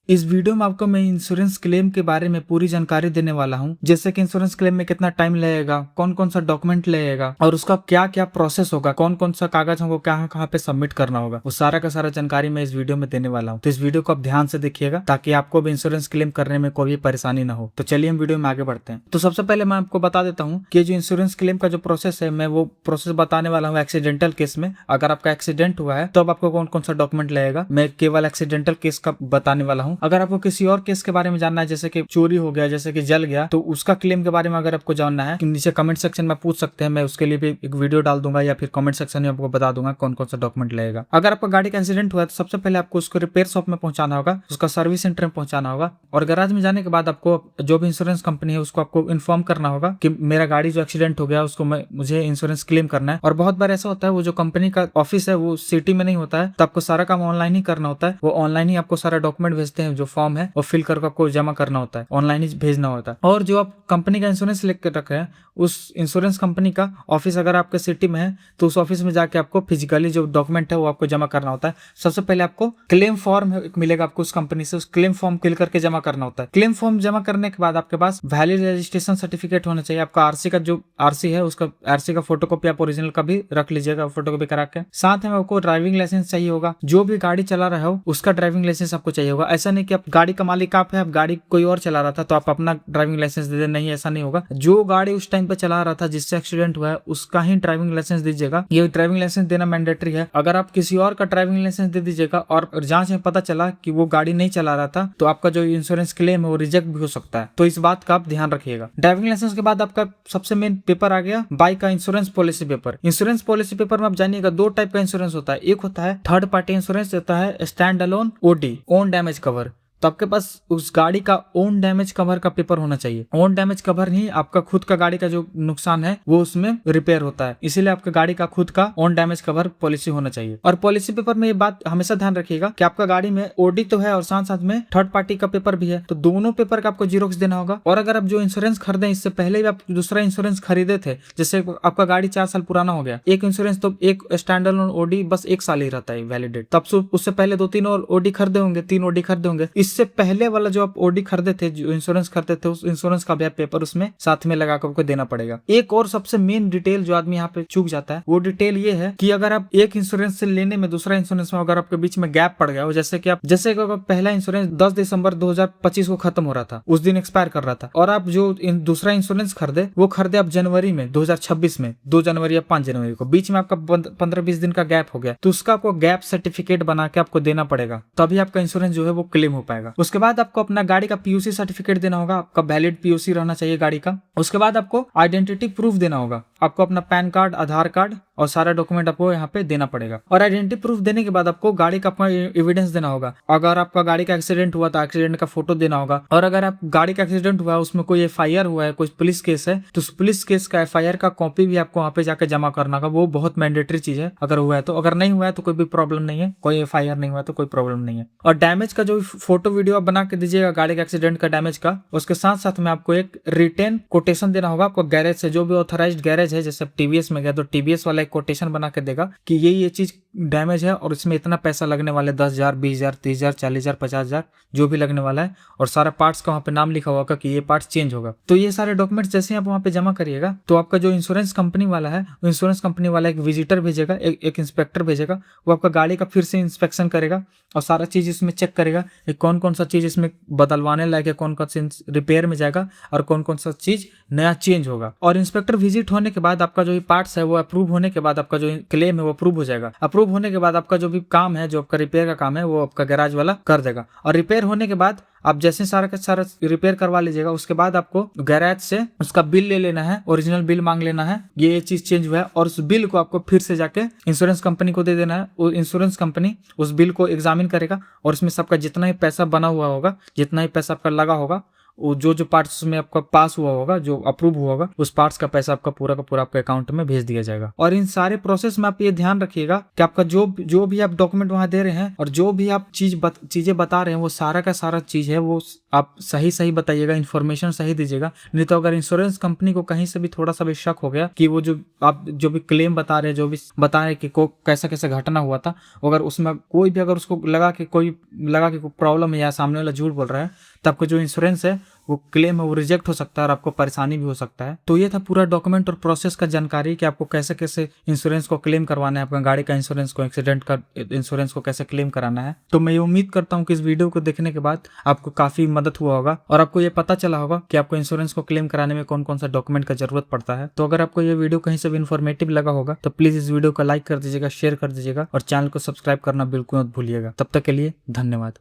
इस वीडियो में आपको मैं इंश्योरेंस क्लेम के बारे में पूरी जानकारी देने वाला हूं, जैसे कि इंश्योरेंस क्लेम में कितना टाइम लगेगा, कौन कौन सा डॉक्यूमेंट लगेगा और उसका क्या क्या प्रोसेस होगा, कौन कौन सा कागज हमको कहाँ कहाँ पे सबमिट करना होगा, वो सारा का सारा जानकारी मैं इस वीडियो में देने वाला हूँ। तो इस वीडियो को आप ध्यान से देखिएगा ताकि आपको भी इंश्योरेंस क्लेम करने में कोई भी परेशानी ना हो। तो चलिए हम वीडियो में आगे बढ़ते हैं। तो सबसे पहले मैं आपको बता देता हूँ कि जो इंश्योरेंस क्लेम का जो प्रोसेस है, मैं वो प्रोसेस बताने वाला हूँ एक्सीडेंटल केस में। अगर आपका एक्सीडेंट हुआ है तो अब आपको कौन कौन सा डॉक्यूमेंट लगेगा, मैं केवल एक्सीडेंटल केस का बताने वाला हूँ। अगर आपको किसी और केस के बारे में जानना है, जैसे कि चोरी हो गया, जैसे कि जल गया, तो उसका क्लेम के बारे में अगर आपको जानना है, नीचे कमेंट सेक्शन में पूछ सकते हैं, मैं उसके लिए भी एक वीडियो डाल दूंगा या फिर कमेंट सेक्शन में आपको बता दूंगा कौन कौन सा डॉक्यूमेंट लगेगा। अगर आपका गाड़ी का एक्सीडेंट हुआ है तो सबसे पहले आपको उसको रिपेयर शॉप में पहुंचाना होगा, उसका सर्विस सेंटर में पहुंचाना होगा, और गैराज में जाने के बाद आपको जो भी इंश्योरेंस कंपनी है उसको आपको इन्फॉर्म करना होगा कि मेरा गाड़ी जो एक्सीडेंट हो गया उसको मुझे इंश्योरेंस क्लेम करना है। और बहुत बार ऐसा होता है वो जो कंपनी का ऑफिस है वो सिटी में नहीं होता है, तो आपको सारा काम ऑनलाइन ही करना होता है। वो ऑनलाइन ही आपको सारा डॉक्यूमेंट भेजते हैं, जो फॉर्म है वो फिल करके आपको जमा करना होता है, ऑनलाइन ही भेजना होता है। और जो आप कंपनी का इंश्योरेंस लेकर रखे हैं, उस इंश्योरेंस कंपनी का ऑफिस अगर आपके सिटी में है तो उस ऑफिस में जाके आपको फिजिकली जो डॉक्यूमेंट है वो आपको जमा करना होता है। सबसे पहले आपको क्लेम फॉर्म मिलेगा आपको उस कंपनी से, उस क्लेम फॉर्म फिल करके जमा करना होता है। क्लेम फॉर्म जमा करने के बाद आपके पास वैलिड रजिस्ट्रेशन सर्टिफिकेट होना चाहिए। आपका आरसी का जो आरसी है उसका आरसी का फोटोकॉपी आप ओरिजिनल का भी रख लीजिएगा, फोटोकॉपी करा के। साथ में आपको ड्राइविंग लाइसेंस चाहिए होगा, जो भी गाड़ी चला रहा हो उसका ड्राइविंग लाइसेंस आपको चाहिए होगा। ऐसा नहीं कि आप गाड़ी का मालिक आप है, आप गाड़ी कोई और चला रहा था तो आप अपना ड्राइविंग लाइसेंस दे दे, नहीं ऐसा नहीं होगा। जो गाड़ी उस टाइम पे चला रहा था जिससे एक्सीडेंट हुआ है उसका ही ड्राइविंग लाइसेंस दीजिएगा। ये ड्राइविंग लाइसेंस देना मैंडेटरी है। अगर आप किसी और का ड्राइविंग लाइसेंस दे दीजिएगा और जांच में पता चला कि वो गाड़ी नहीं चला रहा था तो आपका जो इंश्योरेंस क्लेम है वो रिजेक्ट भी हो सकता है, तो इस बात का आप ध्यान रखिएगा। ड्राइविंग लाइसेंस के बाद आपका सबसे मेन पेपर आ गया बाइक का insurance policy paper. Insurance policy paper में आप जानिएगा दो टाइप का इंश्योरेंस होता है। एक होता है थर्ड पार्टी इंश्योरेंस, होता है stand alone OD, own damage cover. तो आपके पास उस गाड़ी का ओन डैमेज कवर का पेपर होना चाहिए। ओन डैमेज कवर ही आपका खुद का गाड़ी का जो नुकसान है वो उसमें रिपेयर होता है, इसीलिए आपका गाड़ी का खुद का ओन डैमेज कवर पॉलिसी होना चाहिए। और पॉलिसी पेपर में ये बात हमेशा ध्यान रखिएगा कि आपका गाड़ी में ओडी तो है और साथ साथ में थर्ड पार्टी का पेपर भी है, तो दोनों पेपर का आपको जीरोक्स देना होगा। और अगर आप जो इंश्योरेंस खरीदे इससे पहले भी आप दूसरा इंश्योरेंस खरीदे थे, जैसे आपका गाड़ी 4 साल पुराना हो गया, एक इंश्योरेंस तो एक स्टैंड अलोन ओडी बस 1 साल ही रहता है वैलिडेट, तब उससे पहले 2-3 और ओडी खरीदे होंगे, 3 ओडी खरीदे होंगे। इससे पहले वाला जो आप ओडी खरीदे थे, जो इंश्योरेंस खरीदे थे, उस इंश्योरेंस का भी पेपर उसमें साथ में लगा कर आपको देना पड़ेगा। एक और सबसे मेन डिटेल जो आदमी यहाँ पे चूक जाता है वो डिटेल ये है कि अगर आप एक इंश्योरेंस से लेने में दूसरा इंश्योरेंस में अगर आपके बीच में गैप पड़ गया हो, जैसे कि पहला इंश्योरेंस 10 दिसंबर 2025 को खत्म हो रहा था, उस दिन एक्सपायर कर रहा था, और आप जो दूसरा इंश्योरेंस खरीदे वो खरीदे आप जनवरी में 2026 में 2 जनवरी या 5 जनवरी को, बीच में आपका 15-20 दिन का गैप हो गया, तो उसका आपको गैप सर्टिफिकेट बना के आपको देना पड़ेगा, तभी आपका इंश्योरेंस जो है वो क्लेम हो पाएगा। उसके बाद आपको अपना गाड़ी का पीयूसी सर्टिफिकेट देना होगा, आपका वैलिड पीयूसी रहना चाहिए गाड़ी का। उसके बाद आपको आइडेंटिटी प्रूफ देना होगा, आपको अपना पैन कार्ड, आधार कार्ड और सारा डॉक्यूमेंट आपको यहाँ पे देना पड़ेगा। और आइडेंटिटी प्रूफ देने के बाद आपको गाड़ी का अपना एविडेंस देना होगा। अगर आपका गाड़ी का एक्सीडेंट हुआ तो एक्सीडेंट का फोटो देना होगा, और अगर आप गाड़ी का एक्सीडेंट हुआ है उसमें कोई एफआईआर हुआ है, कोई पुलिस केस है, तो उस पुलिस केस का एफआईआर का कॉपी भी आपको वहाँ पे जाकर जमा करना होगा। वो बहुत मैंडेटरी चीज है अगर हुआ है तो। अगर नहीं हुआ है तो कोई भी प्रॉब्लम नहीं है, कोई एफआईआर नहीं हुआ तो कोई प्रॉब्लम नहीं है। और डैमेज का जो फोटो वीडियो आप बना के दीजिएगा गाड़ी के एक्सीडेंट का डैमेज का, उसके साथ साथ में आपको एक रिटेन कोटेशन देना होगा आपको गैरेज से, जो भी ऑथराइज्ड गैरेज है। जैसे टीवीएस में गया तो टीवीएस वाला एक कोटेशन बना के देगा कि ये चीज डैमेज है और इसमें इतना पैसा लगने वाला है, 10,000, 20,000, 30,000, 40,000, 50,000 जो भी लगने वाला है, और सारा पार्ट्स का वहाँ पे नाम लिखा होगा कि ये पार्ट्स चेंज होगा। तो ये सारे डॉक्यूमेंट्स जैसे आप वहाँ पे जमा करिएगा तो आपका जो इंश्योरेंस कंपनी वाला है, इंश्योरेंस कंपनी वाला एक विजिटर भेजेगा, एक इंस्पेक्टर भेजेगा, वो आपका गाड़ी का फिर से इंस्पेक्शन करेगा और सारा चीज इसमें चेक करेगा कि कौन कौन सा चीज इसमें बदलवाने लायक है, कौन कौन सा रिपेयर में जाएगा और कौन कौन सा चीज नया चेंज होगा। और इंस्पेक्टर विजिट होने के बाद आपका जो पार्ट्स है वो अप्रूव होने के बाद आपका जो क्लेम है वो अप्रूव हो जाएगा। अप्रूव होने के बाद आपका जो भी काम है, जो आपका रिपेयर का काम है, वो आपका गैराज वाला कर देगा। और रिपेयर होने के बाद आप जैसे सारा का सारा रिपेयर करवा लीजिएगा, उसके बाद आपको गैराज से उसका बिल ले लेना है, ओरिजिनल बिल मांग लेना है, ये चीज चेंज हुआ है, और उस बिल को आपको फिर से जाके इंश्योरेंस कंपनी को दे देना है। वो इंश्योरेंस कंपनी उस बिल को एग्जामिन करेगा और उसमें सबका जितना ही पैसा बना हुआ होगा, जितना ही पैसा आपका लगा होगा, जो पार्ट्स में आपका पास हुआ होगा, जो अप्रूव हुआ होगा, उस पार्ट्स का पैसा आपका पूरा का पूरा आपके अकाउंट में भेज दिया जाएगा। और इन सारे प्रोसेस में आप ये ध्यान रखिएगा कि आपका जो भी आप डॉक्यूमेंट वहां दे रहे हैं और जो भी आप चीजें बता रहे हैं, वो सारा का सारा चीज है वो आप सही सही बताइएगा, इन्फॉर्मेशन सही दीजिएगा। नहीं तो अगर इंश्योरेंस कंपनी को कहीं से भी थोड़ा सा भी शक हो गया कि वो जो आप जो भी क्लेम बता रहे हैं, जो भी बता रहे हैं कि को कैसा कैसा घटना हुआ था, अगर उसमें कोई भी अगर उसको लगा कि कोई प्रॉब्लम है या सामने वाला झूठ बोल रहा है, तो आपको जो इंश्योरेंस है वो क्लेम है वो रिजेक्ट हो सकता है और आपको परेशानी भी हो सकता है। तो ये था पूरा डॉक्यूमेंट और प्रोसेस का जानकारी कि आपको कैसे कैसे इंश्योरेंस को क्लेम करवाना है, आपका गाड़ी का इंश्योरेंस को, एक्सीडेंट का इंश्योरेंस को कैसे क्लेम कराना है। तो मैं ये उम्मीद करता हूँ कि इस वीडियो को देखने के बाद आपको काफी मदद हुआ होगा और आपको ये पता चला होगा कि आपको इंश्योरेंस को क्लेम कराने में कौन कौन सा डॉक्यूमेंट का जरूरत पड़ता है। तो अगर आपको ये वीडियो कहीं से भी इन्फॉर्मेटिव लगा होगा तो प्लीज इस वीडियो को लाइक कर दीजिएगा, शेयर कर दीजिएगा और चैनल को सब्सक्राइब करना बिल्कुल मत भूलिएगा। तब तक के लिए धन्यवाद।